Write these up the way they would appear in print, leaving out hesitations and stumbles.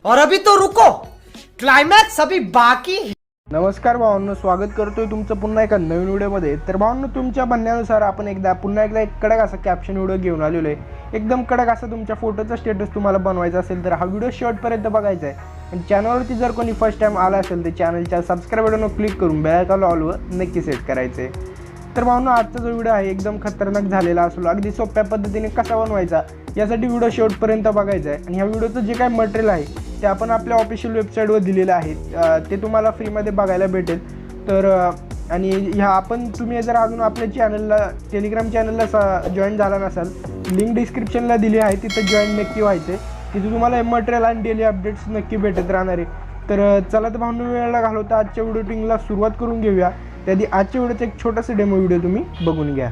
और अभी तो रुको, क्लाइमॅक्स अभी बाकी है। नमस्कार भावांनो, स्वागत करतोय तुमचं पुन्हा एका नवीन व्हिडिओमध्ये। तर भावांनो, तुमच्या म्हणण्यानुसार आपण पुन्हा एकदा एक कडक असा कॅप्शन व्हिडिओ घेऊन आलेलो आहे। एकदम कडक असा तुमच्या फोटोचा स्टेटस तुम्हाला बनवायचा असेल तर हा व्हिडिओ शेवटपर्यंत बघायचा आहे। आणि चॅनलवरती जर कोणी फर्स्ट टाइम आला असेल तर चॅनलच्या सबस्क्राइब बटनवर क्लिक करून बेल आयकॉन ऑलवर नक्की सेट करायचं आहे। तर भावांनो, आजचा जो व्हिडिओ आहे एकदम खतरनाक झालेला असलो, अगदी सोप्या पद्धतीने कसा बनवायचा यासाठी व्हिडिओ शेवटपर्यंत बघायचा आहे। आणि ह्या व्हिडिओचं जे काही मटेरियल आहे ते आपण आपल्या ऑफिशियल वेबसाईटवर दिलेलं आहे, ते तुम्हाला फ्रीमध्ये बघायला भेटेल। तर आणि तुम्ही जर अजून आपल्या चॅनलला टेलिग्राम चॅनलला जॉईन झाला नसाल, लिंक डिस्क्रिप्शनला दिली आहे, तिथं जॉईन नक्की व्हायचं आहे। तिथे तुम्हाला हे मटेरियल आणि डेली अपडेट्स नक्की भेटत राहणार आहे। तर चला तर भावनो, वेळेला घालवता आजच्या व्हिडिओ टिंगला सुरुवात करून घेऊया। त्याआधी आजच्या व्हिडिओचा एक छोटासा डेमो व्हिडिओ तुम्ही बघून घ्या।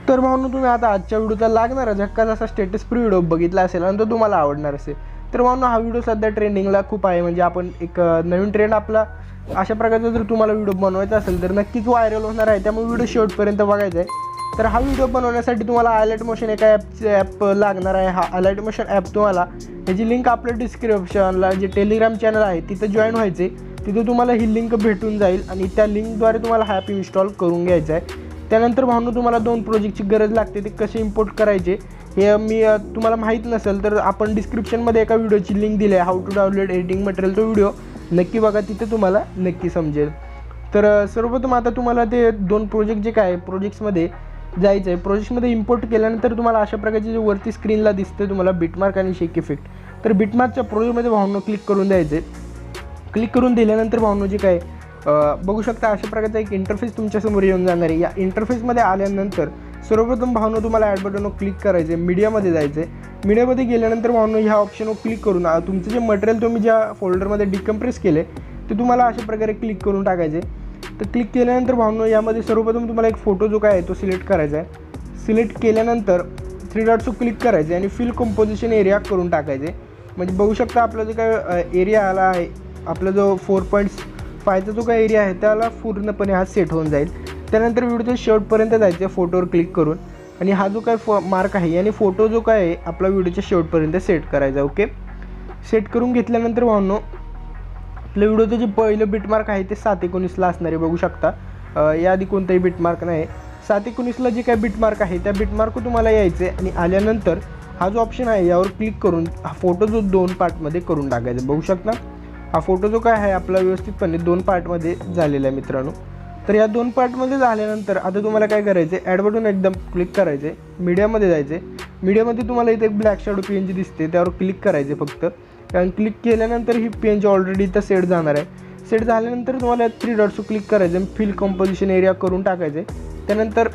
तर भावनो, तुम्ही आता आजच्या व्हिडिओचा लागणारा झक्काच असा स्टेटस प्री व्हिडिओ बघितला असेल आणि तो तुम्हाला आवडणार असेल। तर भावनो, हा व्हिडिओ सध्या ट्रेंडिंगला खूप आहे। म्हणजे आपण एक नवीन ट्रेंड आपला अशा प्रकारचा जर तुम्हाला व्हिडिओ बनवायचा असेल तर नक्कीच व्हायरल होणार आहे। त्यामुळे व्हिडिओ शेवटपर्यंत बघायचा आहे। तर हा व्हिडिओ बनवण्यासाठी तुम्हाला आयलाइट मोशन एका ॲप लागणार आहे। हा आयलाइट मोशन ॲप तुम्हाला याची लिंक आपल्या डिस्क्रिप्शनला जे टेलिग्राम चॅनल आहे तिथं जॉईन व्हायचे, तिथे तुम्हाला ही लिंक भेटून जाईल आणि त्या लिंकद्वारे तुम्हाला हा ॲप इन्स्टॉल करून घ्यायचा आहे। त्यानंतर भावनो, तुम्हाला 2 प्रोजेक्टची गरज लागते, ते कसे इम्पोर्ट करायचे हे तुम्हाला माहीत नसेल तर आपण डिस्क्रिप्शनमध्ये एका व्हिडिओची लिंक दिली आहे, how to download editing material. तो व्हिडिओ नक्की बघा, तिथे तुम्हाला नक्की समजेल। तर सर्वप्रथम आता तुम्हाला ते 2 प्रोजेक्ट जे काय प्रोजेक्ट्समध्ये जायचं आहे। प्रोजेक्ट्समध्ये इम्पोर्ट केल्यानंतर तुम्हाला अशा प्रकारचे जे वरती स्क्रीनला दिसते तुम्हाला बिटमार्क आणि शेक इफेक्ट, तर बिटमार्कच्या प्रोजेक्टमध्ये भावनो क्लिक करून द्यायचे। क्लिक करून दिल्यानंतर भावनो जे काय बघू शकता अशा प्रकारचा एक इंटरफेस तुमच्यासमोर येऊन जाणार आहे। या इंटरफेसमध्ये आल्यानंतर सर्वप्रथम भावनो तुम्हाला ॲड बटनवर क्लिक करायचे, मीडियामध्ये जायचे। मीडियामध्ये गेल्यानंतर भावनो ह्या ऑप्शनवर क्लिक करून तुमचं जे मटेरियल तुम्ही ज्या फोल्डरमध्ये डिकम्प्रेस केले ते तुम्हाला अशा प्रकारे क्लिक करून टाकायचे। तर क्लिक केल्यानंतर भावनो यामध्ये सर्वप्रथम तुम्हाला एक फोटो जो काय आहे तो सिलेक्ट करायचा आहे। सिलेक्ट केल्यानंतर 3 डॉट्सवर क्लिक करायचे आणि फिल कंपोजिशन एरिया करून टाकायचे। म्हणजे बघू शकता आपला जो काय एरिया आला आहे, आपला जो 4.5चा जो काय एरिया आहे त्याला पूर्णपणे हा सेट होऊन जाईल। त्यानंतर व्हिडिओच्या शेवटपर्यंत जायचं फोटोवर क्लिक करून आणि हा जो काय मार्क आहे याने फोटो जो काय आहे आपला व्हिडिओच्या शेवटपर्यंत सेट करायचा। ओके, सेट करून घेतल्यानंतर भावनो आपल्या व्हिडिओचं जे पहिलं बिटमार्क आहे ते 7:19ला असणार आहे। बघू शकता याआधी कोणताही बिटमार्क नाही। 7:19ला जे काय बिटमार्क आहे त्या बिटमार्क तुम्हाला यायचे आणि आल्यानंतर हा जो ऑप्शन आहे यावर क्लिक करून हा फोटो जो 2 पार्टमध्ये करून टाकायचा। बघू शकता हा फोटो जो काय आहे आपला व्यवस्थितपणे 2 पार्टमध्ये झालेला आहे मित्रांनो। तर या 2 पार्टमध्ये झाल्यानंतर आता तुम्हाला काय करायचं आहे, ॲड बटन एकदम क्लिक करायचे, मीडियामध्ये जायचे। मीडियामध्ये तुम्हाला इथे एक ब्लॅक शॅडो PNG दिसते, त्यावर क्लिक करायचे फक्त। कारण क्लिक केल्यानंतर ही PNG ऑलरेडी इथं सेट जाणार आहे। सेट झाल्यानंतर तुम्हाला 3 डॉट्सवर क्लिक करायचं, फिल कंपोजिशन एरिया करून टाकायचे। त्यानंतर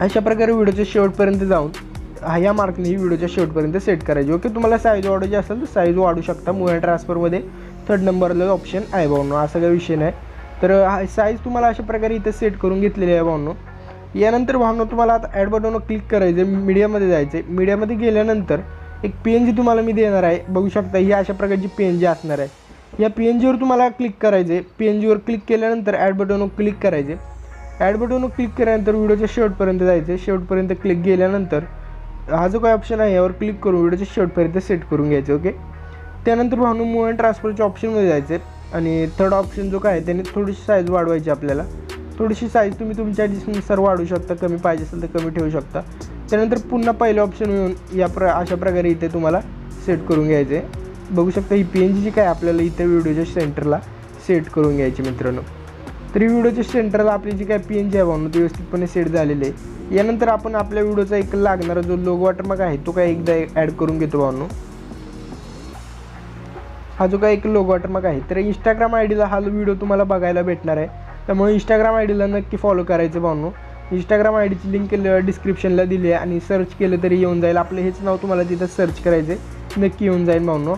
अशा प्रकारे व्हिडिओच्या शेवटपर्यंत जाऊन ह्या मार्कने ही व्हिडिओच्या शेवटपर्यंत सेट करायची। ओके, तुम्हाला साईज वाढवायची असेल तर साईज वाढू शकता। मूव्ह अँड ट्रान्सफरमध्ये 3rd नंबरला ऑप्शन आहे भावनो, असा काही विषय नाही। तर हा साईज तुम्हाला अशा प्रकारे इथे सेट करून घेतलेली आहे भावनो। यानंतर भावनो तुम्हाला आता ॲड बटनवर क्लिक करायचे, मीडियामध्ये जायचे। मीडियामध्ये गेल्यानंतर एक PNG तुम्हाला मी देणार आहे, बघू शकता ही अशा प्रकारची PNG असणार आहे। या PNGवर तुम्हाला क्लिक करायचे। PNGवर क्लिक केल्यानंतर ॲड बटनवर क्लिक करायचे। ॲड बटनवर क्लिक केल्यानंतर व्हिडिओच्या शेवटपर्यंत जायचे। शेवटपर्यंत क्लिक गेल्यानंतर हा जो काय ऑप्शन आहे यावर क्लिक करून व्हिडिओच्या शेवटपर्यंत सेट करून घ्यायचे। ओके, त्यानंतर भावनो मूव्ह अँड ट्रान्सफरच्या ऑप्शनमध्ये जायचे आणि 3rd ऑप्शन जो काय आहे त्याने थोडीशी साईज वाढवायची आपल्याला। थोडीशी साईज तुम्ही तुमच्या नुसार वाढवू शकता, कमी पाहिजे असेल तर कमी ठेवू शकता। त्यानंतर पुन्हा पहिलं ऑप्शन येऊन अशा प्रकारे इथे तुम्हाला सेट करून घ्यायचे। बघू शकता ही PNG जी काय आपल्याला इथे व्हिडिओच्या सेंटरला सेट करून घ्यायची मित्रांनो। तरी व्हिडिओच्या सेंटरला आपली जी काय PNG आहे भावनो ती व्यवस्थितपणे सेट झालेली आहे। यानंतर आपण आपल्या व्हिडिओचा एक लागणारा जो लोगो वॉटरमार्क आहे तो काय एकदा ॲड करून घेतो भावनो। हा जो काय एक लोगो वॉटरमार्क आहे तर इंस्टाग्राम ID ला हा व्हिडिओ तुम्हाला बघायला भेटणार आहे, त्यामुळे इंस्टाग्राम ID ला नक्की फॉलो करायचं भावनो। इंस्टाग्राम आय डीची लिंक डिस्क्रिप्शनला दिली आहे आणि सर्च केलं तरी येऊन जाईल. आपलं हेच नाव तुम्हाला तिथं सर्च करायचं आहे, नक्की येऊन जाईल भावनो.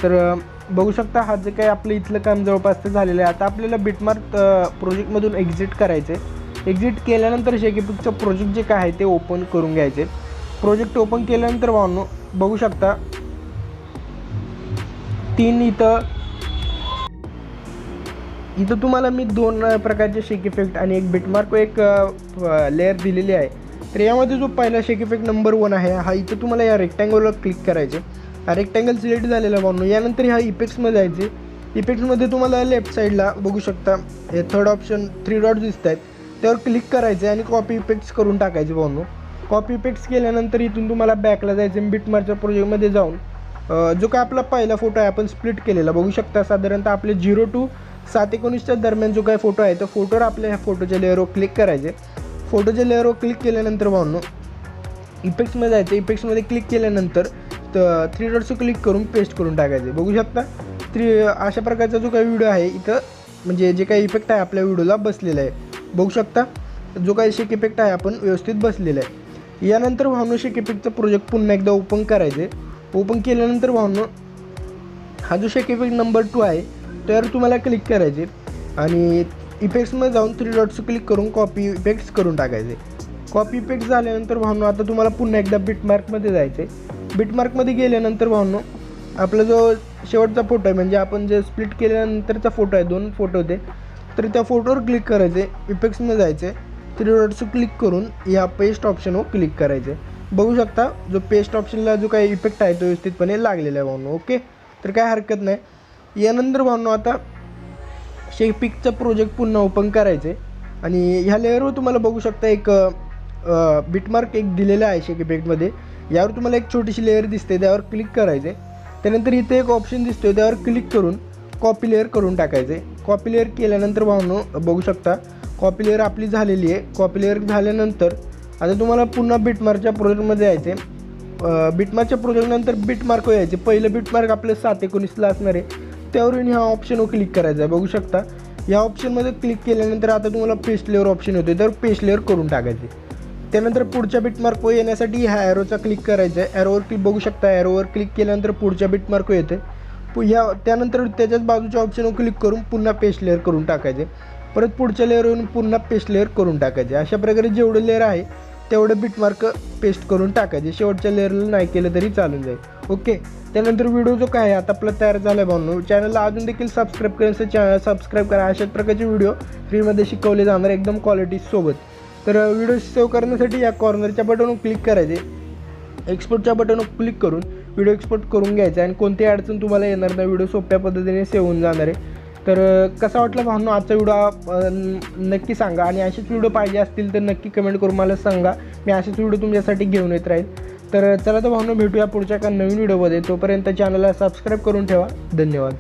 तर बघू शकता हा जे काही आपलं इथलं काम जवळपास झालेलं आहे. आता आपल्याला बिटमार्क प्रोजेक्टमधून एक्झिट करायचं आहे. एक्झिट केल्यानंतर शेकीपिकचं प्रोजेक्ट जे काय आहे ते ओपन करून घ्यायचे. प्रोजेक्ट ओपन केल्यानंतर भावनो बघू शकता 3 इथं तुम्हाला मी 2 प्रकारचे शेक इफेक्ट आणि एक बिटमार्क एक लेअर दिलेली आहे. तर यामध्ये जो पहिला शेक इफेक्ट नंबर 1 आहे हा इथं तुम्हाला या रेक्टँगलवर क्लिक करायचे. हा रेक्टँगल सिलेक्ट झालेला भावनो. यानंतर ह्या इफेक्ट्समध्ये जायचे. इफेक्ट्समध्ये तुम्हाला लेफ्ट साईडला बघू शकता हे थर्ड ऑप्शन 3 डॉट्स दिसत आहेत, त्यावर क्लिक करायचे आणि कॉपी इफेक्ट्स करून टाकायचे भावनो. कॉपी इफेक्ट्स केल्यानंतर इथून तुम्हाला बॅकला जायचं. बिटमार्कच्या प्रोजेक्टमध्ये जाऊन जो काय आपला पहिला फोटो आहे आपण स्प्लिट केलेला बघू शकता. साधारणतः आपले 0 to 7/19च्या दरम्यान जो काय फोटो आहे तो फोटोवर आपल्या ह्या फोटोच्या लेअरवर क्लिक करायचे. फोटोच्या लेअरवर क्लिक केल्यानंतर भावनो इफेक्ट्समध्ये जायचं. इफेक्ट्समध्ये क्लिक केल्यानंतर 3 डॉट्स क्लिक करून पेस्ट करून टाकायचे. बघू शकता अशा प्रकारचा जो काही व्हिडिओ आहे इथं म्हणजे जे काही इफेक्ट आहे आपल्या व्हिडिओला बसलेला आहे. बघू शकता जो काही शेक इफेक्ट आहे आपण व्यवस्थित बसलेला आहे. यानंतर भावनो शेक इफेक्टचा प्रोजेक्ट पुन्हा एकदा ओपन करायचे. ओपन केल्यानंतर भावनो हा जो शेक इफेक्ट नंबर 2 आहे त्यावर तुम्हाला क्लिक करायचे आणि इफेक्ट्समध्ये जाऊन 3 डॉट्स क्लिक करून कॉपी इफेक्ट्स करून टाकायचे. कॉपी इफेक्ट्स झाल्यानंतर भावनो आता तुम्हाला पुन्हा एकदा बिटमार्कमध्ये जायचे. बिटमार्कमध्ये गेल्यानंतर भावनो आपला जो शेवटचा फोटो आहे म्हणजे आपण जे स्प्लिट केल्यानंतरचा फोटो आहे 2 फोटो होते तर त्या फोटोवर क्लिक करायचे. इफेक्ट्समध्ये जायचे. 3 डॉट्स क्लिक करून या पेस्ट ऑप्शनवर क्लिक करायचे. बघू शकता जो पेस्ट ऑप्शनला जो काही इफेक्ट आहे तो व्यवस्थितपणे लागलेला आहे भावनो. ओके, तर काय हरकत नाही. यानंतर भावनो आता शेकपिकचा प्रोजेक्ट पुन्हा ओपन करायचे आणि ह्या लेअरवर तुम्हाला बघू शकता एक बिटमार्क एक दिलेला आहे शेक इफेक्टमध्ये. यावर तुम्हाला एक छोटीशी लेअर दिसते त्यावर क्लिक करायचे. त्यानंतर इथे एक ऑप्शन दिसतो त्यावर क्लिक करून कॉपी लेअर करून टाकायचे. कॉपी लेअर केल्यानंतर भावनो बघू शकता कॉपी लेअर आपली झालेली आहे. कॉपी लेअर झाल्यानंतर आता तुम्हाला पुन्हा बिटमार्कच्या प्रोजेक्टमध्ये यायचे. बिटमार्कच्या प्रोजेक्टनंतर बिटमार्क यायचे. पहिलं बिटमार्क आपलं 7/19ला असणार आहे त्यावरून ह्या ऑप्शनवर क्लिक करायचं आहे. बघू शकता या ऑप्शनमध्ये क्लिक केल्यानंतर आता तुम्हाला पेस्ट लेअर ऑप्शन होते त्यावर पेस्ट लेअर करून टाकायचे. त्यानंतर पुढच्या बिटमार्कवर येण्यासाठी ह्या ॲरोचा क्लिक करायचा आहे. ॲरोवर क्लिक बघू शकता ॲरोवर क्लिक केल्यानंतर पुढच्या बिटमार्क येते. त्यानंतर त्याच्याच बाजूच्या ऑप्शनवर क्लिक करून पुन्हा पेस्ट लेअर करून टाकायचे. परत पुढच्या लेअरवरून पुन्हा पेस्ट लेअर करून टाकायचे. अशा प्रकारे जेवढं लेअर आहे तेवढं बिटमार्क पेस्ट करून टाकायचे. शेवटच्या लेअरला नाही केलं तरी चालून जाईल. ओके, त्यानंतर व्हिडिओ जो काय आहे आता आपला तयार झाला आहे भावनो. चॅनलला अजून देखील सबस्क्राईब करायचं चॅनल सबस्क्राईब करा. अशाच प्रकारचे व्हिडिओ फ्रीमध्ये शिकवले जाणार एकदम क्वालिटीसोबत. तर व्हिडिओ सेव्ह करण्यासाठी या कॉर्नरच्या बटनवर क्लिक करायचे. एक्सपोर्टच्या बटनवर क्लिक करून व्हिडिओ एक्सपोर्ट करून घ्यायचा आणि कोणतीही अडचण तुम्हाला येणार नाही. व्हिडिओ सोप्या पद्धतीने सेव्ह होऊन जाणार आहे. तर कसा वाटला भावनो आजचा व्हिडिओ नक्की सांगा आणि असेच व्हिडिओ पाहिजे असतील तर नक्की कमेंट करून मला सांगा. मी असेच व्हिडिओ तुमच्यासाठी घेऊन येत राहील. तर चला तर भावनो भेटूया पुढच्या एका नवीन व्हिडिओमध्ये. तोपर्यंत चॅनलला सबस्क्राईब करून ठेवा. धन्यवाद.